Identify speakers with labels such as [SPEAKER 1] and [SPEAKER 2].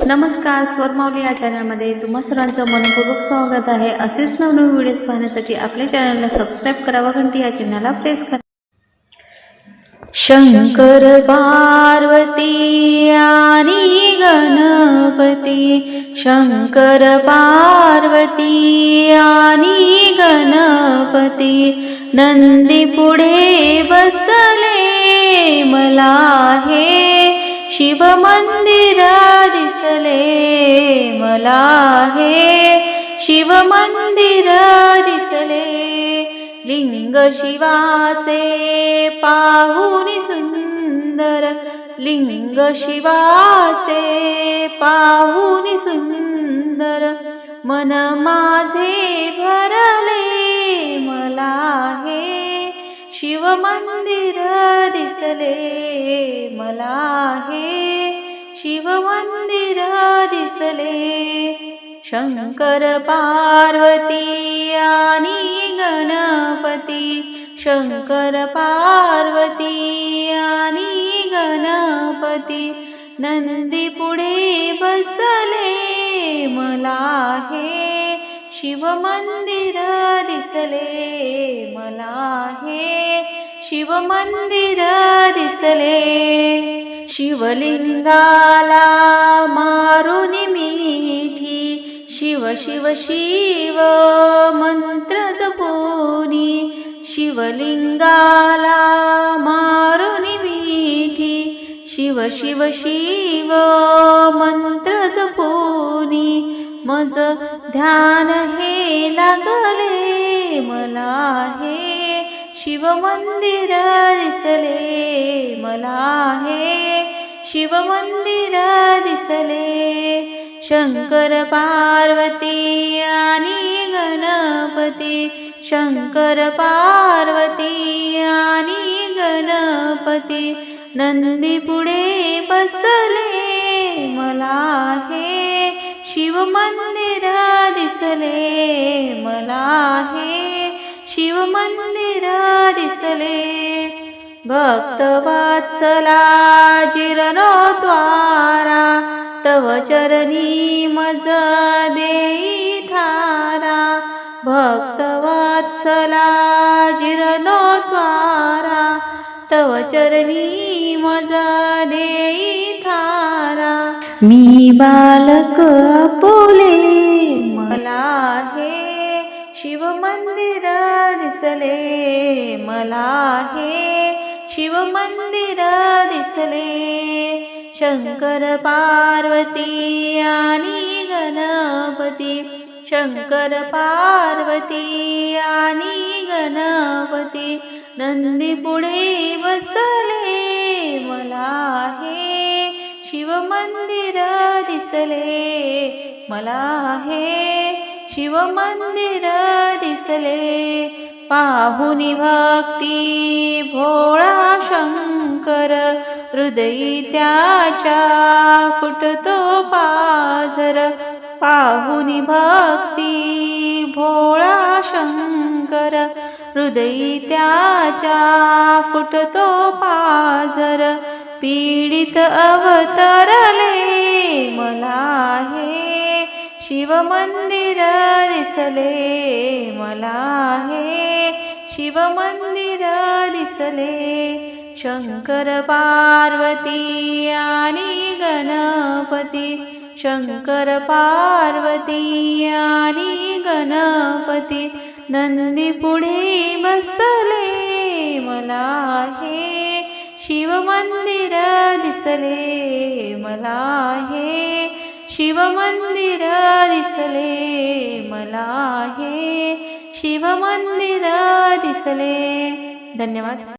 [SPEAKER 1] नमस्कार, स्वरमावली या चॅनलमध्ये तुम्हा सर्वांचं मनपूर्वक स्वागत आहे। असेच नवनवीन व्हिडिओज पाहण्यासाठी आपल्या चॅनलला सबस्क्राइब करा व घंटी या चिन्हाला प्रेस करा। शंकर पार्वती आणि गणपती, शंकर पार्वती आणि गणपती, नंदी पुढे बसले मला हे शिव मंदिर दिसले मला हे शिव मंदिर दिसले। लिंग शिवाचे पाहून सुंदर, लिंग शिवाचे पाहून सुंदर, मन माझे भरले मला हे शिव मंदिर दिसले मला हे शिव मंदिर दिसले। शंकर पार्वती आणि गणपती, शंकर पार्वती आणि गणपती, नंदी पुढे बसले मला हे शिव मंदिर दिसले मला हे शिव मंदिर दिसले। शिवलिंगाला मारून मिठी, शिव शिव शिव मंत्र जपोनी, शिवलिंगाला मारून मिठी, शिव शिव शिव मंत्र जपोनी, मज ध्यान हे लागले मला हे शिव मंदिर दिसले मला हे शिव मंदिर दिसले। शंकर पार्वती आणि गणपती, शंकर पार्वती आणि गणपती, नंदी पुढे बसले मला हे शिव मंदिर दिसले मला हे शिव मंदिर दिसले। भक्त वात्सला जीर्णोद्वारा, तव चरणी मज देई थारा, भक्त वात्सला जीर्णोद्वारा, तव चरणी मज देई थारा। मी बालक आपुले मला हे शिव मंदिर दिसले मला हे शिव मंदिर दिसले। शंकर पार्वती आणि गणपती, शंकर पार्वती आणि गणपती, नंदी पुढे बसले मला हे शिव मंदिर दिसले मला हे शिव मंदिर दिसले। पाहुनी भक्ती भोळा शंकर, हृदयी त्याच्या फुटतो पाझर, पाहुनी भक्ती भोळा शंकर, हृदयी त्याच्या फुटतो पाझर, पीडित अवतरले मला हे शिव मंदिर दिसले मला हे शिव मंदिर दिसले। शंकर पार्वती आणि गणपती, शंकर पार्वती आणि गणपती, नंदी पुढे बसले मला हे शिव मंदिर दिसले मला हे शिव मंदिर दिसले मला हे शिव मंदिर दिसले। धन्यवाद।